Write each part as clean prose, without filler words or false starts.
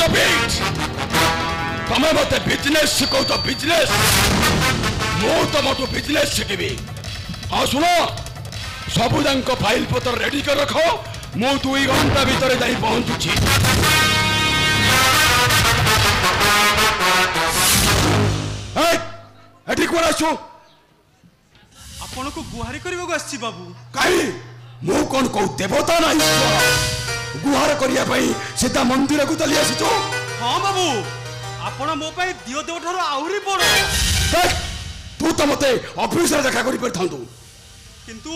stop it! तमे मते business सिखो तो बिजनेस मो तुमको बिजनेस शिखी। हाँ सुनो सबुजाक फाइल पत्र रेडी कर रखो मु 2 घंटा भीतर जाई पहुंचुची। एठी कोन आछो? आपण को गुहारी करबो आछि बाबू। काई मु कोन को देवता ना ईश्वर गुहार करिया पई सीधा मंदिर को चली आसी छो? हां बाबू आपण मो पई दियो देव ठारो आउरी बड़। तू तो मते ऑफिस रे देखा करि परथांतु किंतु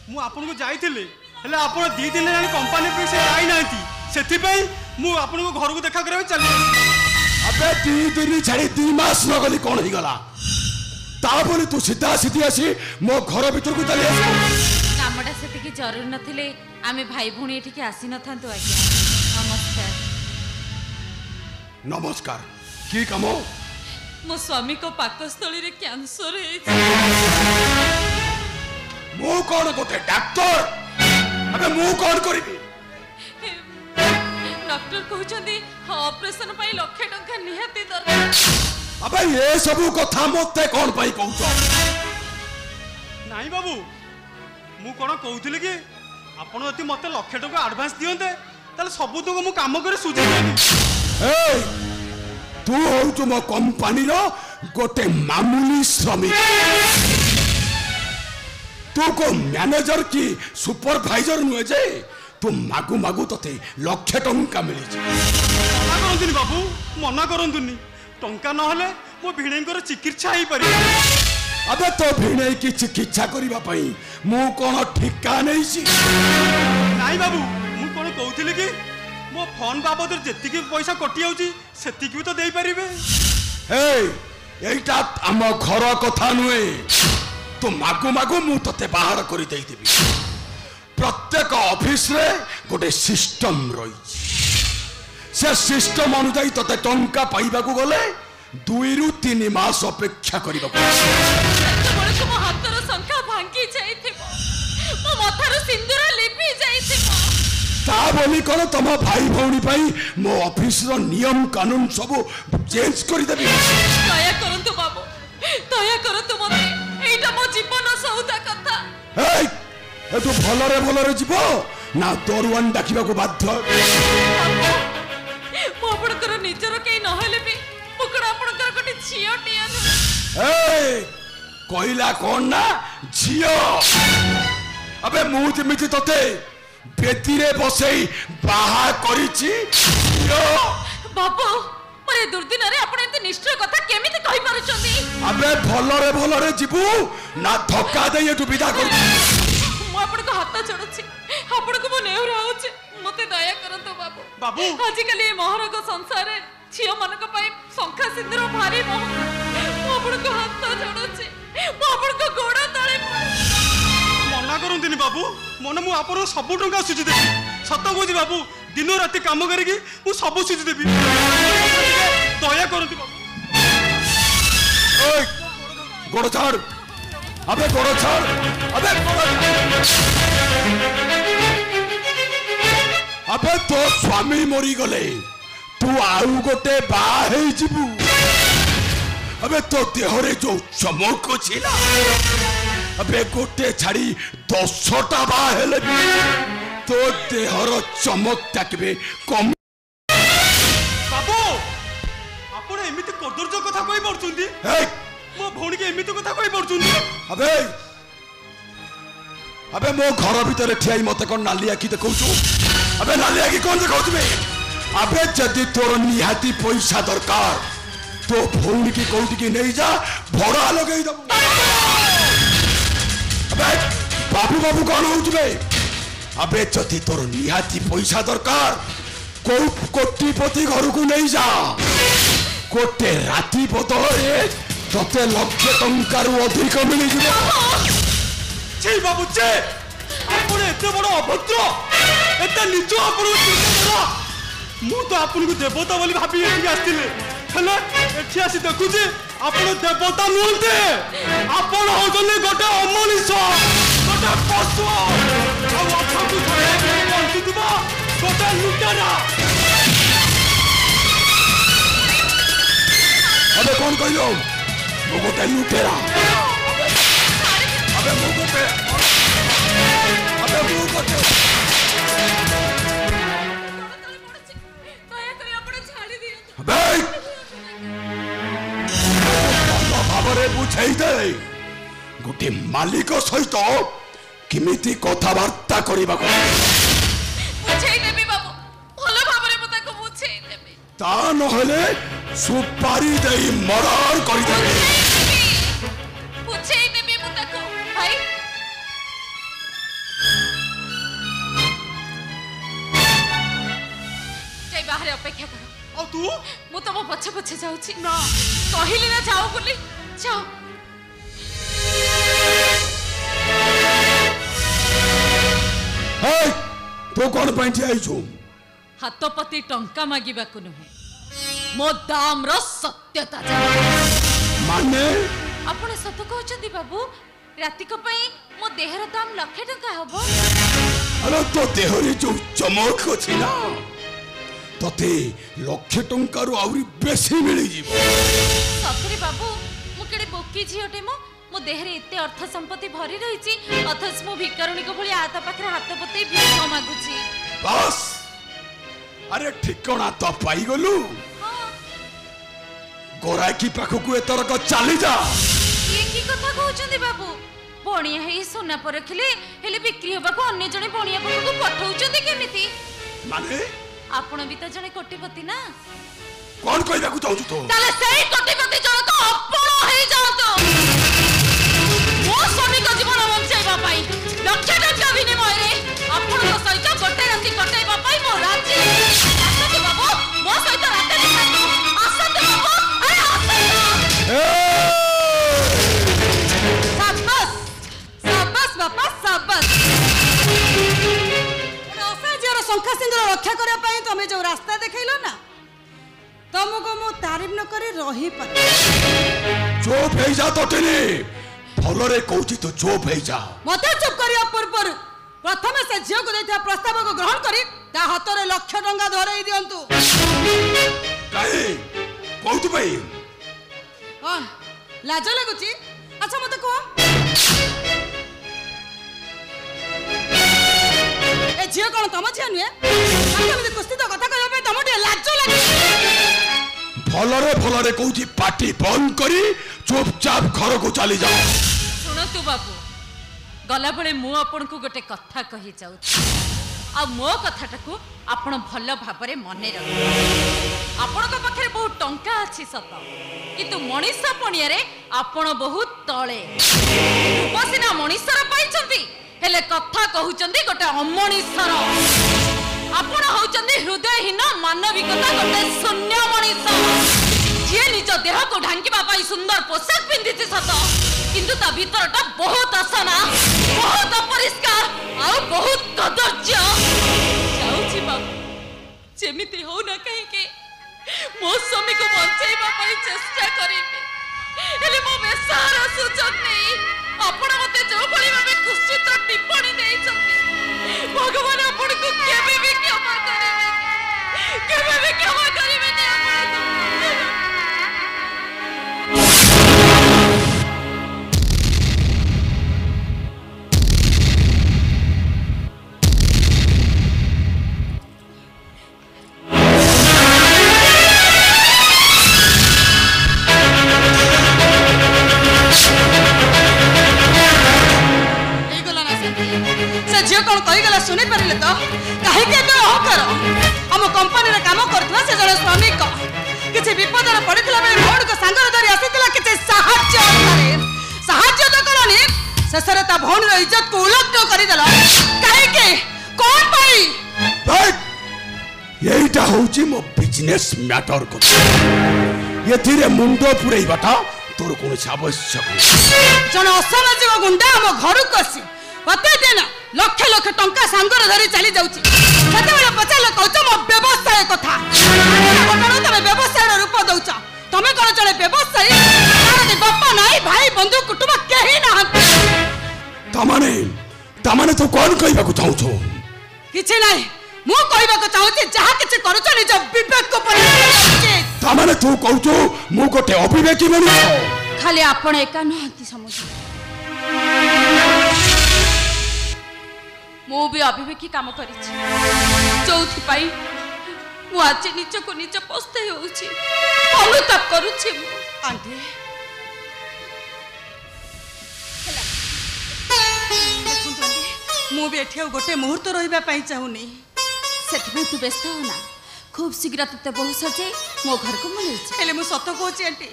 मु आपण को जाईथिले हेले आपण 2 दिन रे कंपनी पे से आई नांती सेथि पई मु आपण को घर को देखा करे चली आसी। अबे 2 दिन छाड़ी 2 मास न गली कोन ही गला ता बोली तू सीधा सीधी आसी मो घर भीतर को चली आसी। कामटा सेति की जरूर नथिले आमे भाई भुणी एठी के आसी न थांतु आज्ञा। नमस्कार। नमस्कार की कामो? मो स्वामी को पाकस्थली रे कैंसर है। मु कोन गोटे डॉक्टर अबे मु कोन करबी? डॉक्टर कहउछंदी ऑपरेशन पई लाख टका निहाती दरकार। अबे ये सब कथा मते कोन पई कहउछ? नाही बाबू मु कोन कहउथिले कि आपण अति मते लाख टका एडवांस दियंते ताले सब तो मु काम करे सुझे देबी। ए तू होउछ मो कंपनी रो गोटे मामूली श्रमिक। तू को मैनेजर की सुपरवाइजर नुहे जे तू मागु मागु तते लाख टंका मिली छी। मना करंतुनी बाबू मना करंतुनी टंका न हले मो भिणेंकर चिकित्सा ही परि। अबे तो भिणे की चिकित्सा करिबा पई मु कोन ठिका नै छी? नाही बाबू मु कोन कहउथिले कि मो फोन बाबद जेति की पैसा कटि आउची सेति की तो देई परिबे। ए एटा हम घर कथा नुहे तो मागु मागु मु तते बाहर करि देई देबी। प्रत्येक ऑफिस रे गोटे सिस्टम रही से सिस्टम अनुसार तते टंका पाइबा को गले 2 रु 3 मास अपेक्षा करिबा को मो हातर संख्या भांगी जाइथिबो मो मथार सिंदूर लिपि जाइथिबो ता बोली कोन तम भाई भौणी पई मो ऑफिस रो नियम कानून सब चेंज करि देबी। दया करंतु बाबू दया करंतु मते एटा मो जीवन सौदा कथा। ए तू भलरे जीवो ना दरवान डाकिबा को बाध्य। मो आपनकर निजर के न हेले भी मुकड़ा आपनकर कोटी छियो टिया। ए कोइला कोन ना झियो अबे मु जेमिति तते बेतीरे बसई बाहा करिछि झियो। बाबू मरे दुर्दिन रे आपण एते निष्ठुर कथा केमिति कहि पारुछंदी? अबे भलरे जीवु ना धक्का दे एटु विदा कर। मु आपण को हाथ जोड़ुछि आपण को मो नेउरा होछि मते दया करंतो बाबू। बाबू आज कली महाराज संसार रे छियो मन को पई संख्या सिंदूर भारी मोह मु आपण को हाथ जोड़ुछि मु आपण को गोड़ तळे मना करंतुनी बाबू मन मु आपण सब टंका सुझी देबी। सत कहूची बाबू दिन राति काम करिकी मु सब सुझी देबी। दया करंतु बाबू। ओए गोड़ छाड़ अबे गोड़ छाड़ अबे अबे तो स्वामी मरी गले तू आउ गोटे बाहा हेई जिबू। अबे तो देहरे जो चमक छिला अबे गोटे छाड़ी 10टा बाहा हेले तो देहर चमक टाकबे कम। बाबू आपण एमिति कदर्ज कथा कहि पड़छुंदी मो भौणी के एमिति कथा कहि पड़छुंदी। अबे अबे मो घर भीतर ठियाई मते कोन नालिया की देखौछु? अबे नालिया की कोन देखौछु बे? अबे जदी तोर निहाती पैसा दरकार तो भौणी की कोउटी की नहीं जा भड़ा लगई दबो। अबे बाबू बाबू कोन होउछु बे? अबे जदी तोर निहाती पैसा दरकार को कोटिपति घर को नहीं जा गोटे राति बदले तते लक्ष टंकार अधिक मिली छी बाबू छे आपण एते बड़ अभद्र एते निज आपण चिंता मु तो आपण को देवता बोली भाबी एठी आस्तिले हेले एठी आसी देखुची आपण देवता नुहते आपण होजने गोटे अमनिष गोटे पशु आ अथकु छळे बंती दिबा गोटे लुटारा। कौन कहलो मु गोटे लुटेरा अबे मु गोटे भावरे बुझाई दे गोटे मालिक सहित किमिति कथबार्ता करबा बुझाई देबी बाबू भलो भावरे मु ताको बुझाई देबी ता नहले सुपारी देई मर्डर करि देबे बुझाई देबी मु ताको भाई जय बाहर अपेक्षा करो और तू मु तो पछे पछे जाउची ना कहिली ना जाओ बोली जाओ हे तो कोन पैंठी आइछु हाथपति टंका मागिबा को नहे मो दाम रो सत्यता माने आपण सत कहउछंदी बाबू राति को पई मो देहर दाम लाख टंका हबो अरे तो देहरी जो चमक अछि ना तते लाख टंका रो आउरी बेसी मिली जीव सतरे बाबू मु केडे बोकी झियोटे मो देहरे एते अर्थ संपत्ति भरी रहिची अथस मो भिकारुणी को भली आता पाखरे हाथ पते भिख मागुची बस अरे ठिकणा तो पाई गलु गोरा की पाखकु एतरक चली जा ये की कथा कहउछंदी बाबू बणिया हे सोना पर रखले हेले बिक्री होबा को अन्य जने बणिया पाखकु पठाउछंदी केमिति माने आपण भी तो जने कोटिपति ना कौन कहबा को चाहू तो ताले सही कोटिपति जण तो आपण हे जाओ तो मो स्वामी को जीवन बंचाइबा पाई लक्ष टका विनिमय रे आपण को सहित गोटे राति कटाइबा पाई मो राजी आसत बाबू मो सहित राति निकातु आसत बाबू अरे आसत शाबाश शाबाश बापा शाबाश असहायर शंखा सिंधुर रक्षा करने पाई तमे जो रास्ता देखैलो ना तुमको मु तारीफ न करे रही पर चुप हो जा तोटिनी फलरे कहूची तो चुप हो जा मते चुप करिया पूर्व प्रथमे से झियो को देता प्रस्ताव को ग्रहण करी ता हातरे लाख टंका धरई दियंतु काहे कोउत भाई हां लाज लागुची अच्छा मते को ए झियो कोन तम झियो नुए आके कुस्ती तो कथा कहबे तम टे लाज लागी फलरे कहूची पार्टी बंद करी चुपचाप घर को चली जाओ सुनतु बाबू गला बेले मु आपन को गोटे कथा कहि जाउ आ मो कथाटा को आपण भल भाबरे मने रख आपण को पाखरे बहुत टंका अछि सत किंतु मनीष पणिया रे आपण बहुत तळे उपसिना मनीषर पाइछंती हेले कथा कहउचंदी गोटे अमनीषर आपण होचंदी हृदयहीन मानविकता गोटे शून्य मनीष जे निज देह को ढांकीबा पाई सुंदर पोशाक पिंधिछि सत किंतु ता भीतरटा बहुत असना बहुत अपरिष्कार आ बहुत कदर्य जाउछि बाबू जेमिति हो ना कहि के मो स्वामी को बंचाइबा पाई चेष्टा करिबे हेले मो बेसारा सुचक नहीं आपण मते जो भली भाबे कुश्चित टिप्पणी देइछंती भगवान आपण को केबे भी क्षमा करिबे केबे भी क्षमा करिबे ने आपण झियो कौन कहीगला शुणी पारे तो कहीं अहंकार आम कंपानी काम करथवा से जने स्वामी को किछि विपद रे पड़ितला बेले भौण को सांगर धरि आसीतला किछि साहाय्य तो करनी शेषरे ता भौण रो इज्जत को उलट करि देला कहीं के कोन पाई एटा होची मो बिजनेस मैटर को एथिरे मुंडो पुरई बाटा तोर कोन आवश्यक जने असामाजिक गुंडा हम घर को आसी प्रतिदिन लक्ष लक्ष टंका सांगर धरी चली जाउची सेतेबेले पचाले कहछ मो व्यवसाय कथा घटना तमे व्यवसाय रूप दउछ तमे कोन चले व्यवसाय तार बापा नाही भाई बंधु कुटुंब केही ना तमाने तो कोन कहबा को चाहू छो किछि नाही मु कहबा को चाहूची जहा किछि करूछ निज विवेक को परिचय तामाने तू कहू मु गोटे अविवेकी मनुष्य खाली आपण एका नहंती समुद्र मु भी अविवेकी काम करिछि चौथि पाई मु आज निज को निज पस्ते होउछि अनुताप करूछि आंटी मु भी एठी गोटे मुहूर्त रहिबा पाई चाहुनी सेथिमे तू व्यस्त हो ना खूब शीघ्र तते बहु सजे मो घर को मिले हेले मु सत कहूछि आंटी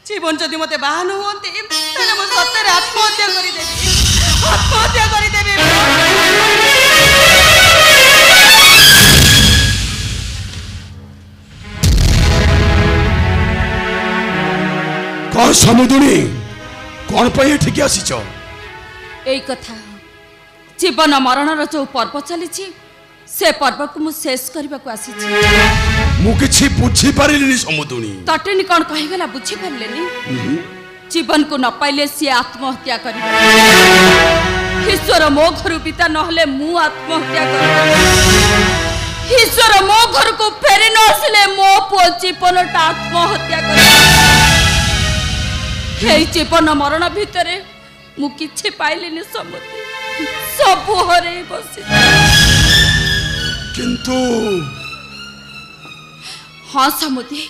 जीवन जदि मते बाहा न होंती तने मु सत्तर आत्महत्या करि देबी कौन समुदुनी कौन पे ठीक आसीच एई कथा जीवन मरण जो पर्व चली से पर्व को मु शेष करबा को आसी मु किछि बुझी पारिलिनी समुदुनी तटेनी कौन कहिगला बुझी पारलेनी जीवन को न पाइले सी आत्महत्या करिबा ईश्वर मो घर पिता नहले मु आत्महत्या करिबा ईश्वर मो घर को फेरी न आसले मो पो जीवनटा आत्महत्या करिबा हे जीवन मरण भितरे मु किछि पाइलिनी समुद्र सब हरे बसी किंतु हाँ समुद्री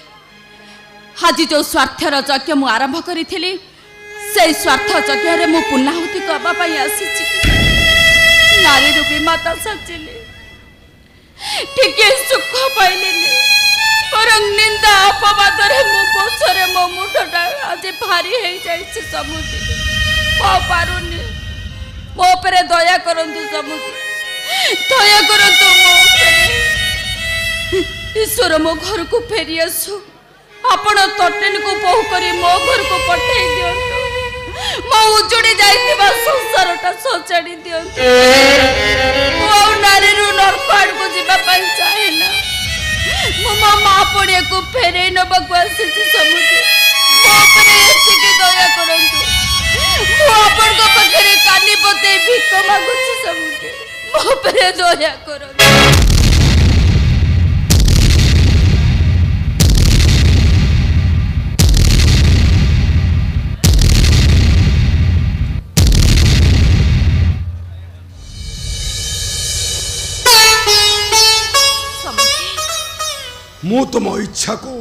आज जो स्वार्थर यज्ञ मु आरंभ करी से स्वार्थ यज्ञ मु पुनाहुति करवाई आसी नारी रूपी माता सचिले टिके सुख पाइलिनी और निंदा अपवाद मो पछरे मो मुठटा आज भारी हो जाइछि समुद्री मो पारुनी मो पर दया करंतु समुद्री दया करंतु मो ईश्वर मो घर को फेरी आसु आपण तटेन को बहु करी मो घर को पठेई दियंतु मो उजड़ी जाइतिबा संसारटा सचाड़ी दियंतु मो नारी रु नरकाड़ को जीवा पाई चाहेना मो मां पड़िया को फेरे नबक आसी समुद्री मो पर एतिके दया करंतु मो आपण को पखरे कानी पते भिक मागुछि समुद्री मो पर दया करंतु मु तुम इच्छा को